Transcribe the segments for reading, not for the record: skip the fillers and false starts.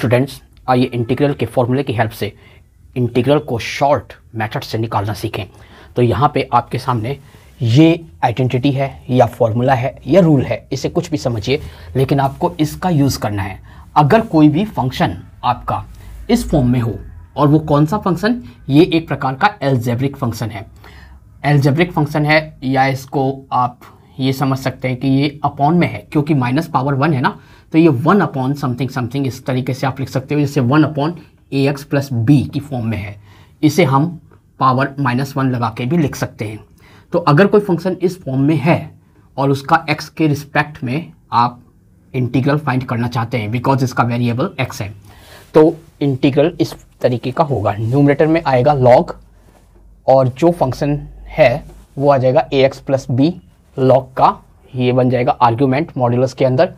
Students, आइए integral के फॉर्मूले की हेल्प से इंटीग्रल को शॉर्ट मेथड से निकालना सीखें। तो यहाँ पे आपके सामने ये आइडेंटिटी है या फॉर्मूला है या रूल है, इसे कुछ भी समझिए, लेकिन आपको इसका यूज़ करना है। अगर कोई भी फंक्शन आपका इस फॉर्म में हो, और वो कौन सा फंक्शन, ये एक प्रकार का एल्जेब्रिक फंक्शन है। एल्जेब्रिक फंक्शन है, या इसको आप ये समझ सकते हैं कि ये अपॉन में है, क्योंकि माइनस पावर 1 है ना, तो ये 1 अपॉन समथिंग समथिंग इस तरीके से आप लिख सकते हो, जैसे 1 अपॉन ax प्लस बी की फॉर्म में है। इसे हम पावर -1 लगा के भी लिख सकते हैं। तो अगर कोई फंक्शन इस फॉर्म में है और उसका x के रिस्पेक्ट में आप इंटीग्रल फाइंड करना चाहते हैं, बिकॉज इसका वेरिएबल x है, तो इंटीग्रल इस तरीके का होगा। न्यूमरेटर में आएगा log, और जो फंक्शन है वो आ जाएगा ax प्लस बी log का, ये बन जाएगा आर्ग्यूमेंट मॉड्यूलस के अंदर,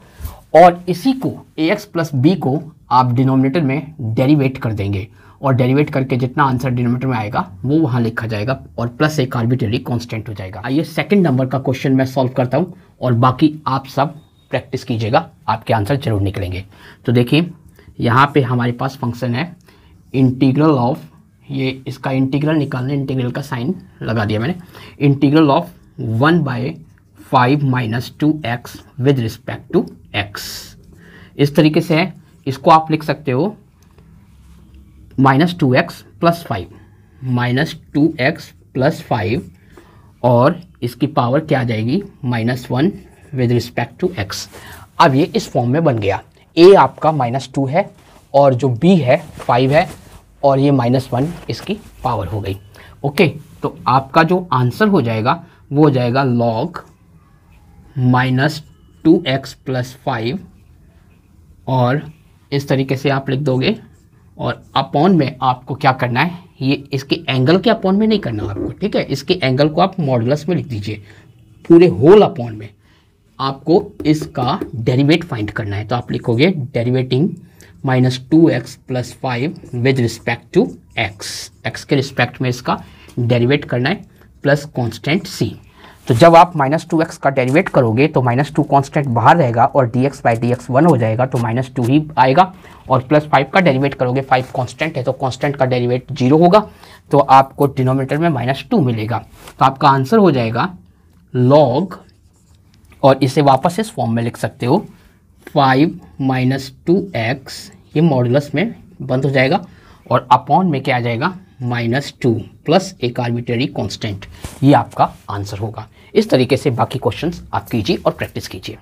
और इसी को ax प्लस बी को आप डिनोमिनेटर में डेरिवेट कर देंगे, और डेरिवेट करके जितना आंसर डिनोमिनेटर में आएगा वो वहाँ लिखा जाएगा, और प्लस एक आर्बिट्रेरी कांस्टेंट हो जाएगा। आइए सेकंड नंबर का क्वेश्चन मैं सॉल्व करता हूँ, और बाकी आप सब प्रैक्टिस कीजिएगा, आपके आंसर जरूर निकलेंगे। तो देखिए यहाँ पे हमारे पास फंक्शन है इंटीग्रल ऑफ, ये इसका इंटीग्रल निकालने, इंटीग्रल का साइन लगा दिया मैंने, integral of 1/5 minus 2x with respect to x, इस तरीके से है। इसको आप लिख सकते हो -2x प्लस 5, -2x प्लस 5, और इसकी पावर क्या आ जाएगी -1 विद रिस्पेक्ट टू x। अब ये इस फॉर्म में बन गया। a आपका -2 है, और जो b है 5 है, और ये -1 इसकी पावर हो गई। ओके, तो आपका जो आंसर हो जाएगा वो हो जाएगा log -2x प्लस 5, और इस तरीके से आप लिख दोगे, और अपॉन में आपको क्या करना है, ये इसके एंगल के अपॉन में नहीं करना आपको, ठीक है, इसके एंगल को आप मॉडुलस में लिख दीजिए, पूरे होल अपॉन में आपको इसका डेरिवेट फाइंड करना है। तो आप लिखोगे derivating -2x plus 5 with respect to x के रिस्पेक्ट में इसका डेरिवेट करना है, प्लस कांस्टेंट c। तो जब आप -2x का डेरिवेट करोगे तो -2 कांस्टेंट बाहर रहेगा, और dx बाई dx 1 हो जाएगा, तो -2 ही आएगा, और प्लस 5 का डेरिवेट करोगे, 5 कांस्टेंट है तो कांस्टेंट का डेरिवेट 0 होगा, तो आपको डिनोमिनेटर में -2 मिलेगा। तो आपका आंसर हो जाएगा log, और इसे वापस इस फॉर्म में लिख सकते हो 5 माइनस 2x, ये मॉडुलस में बंद हो जाएगा, और अपॉन में क्या आ जाएगा -2 प्लस एक आर्बिट्रेरी कांस्टेंट, ये आपका आंसर होगा। इस तरीके से बाकी क्वेश्चंस आप कीजिए और प्रैक्टिस कीजिए।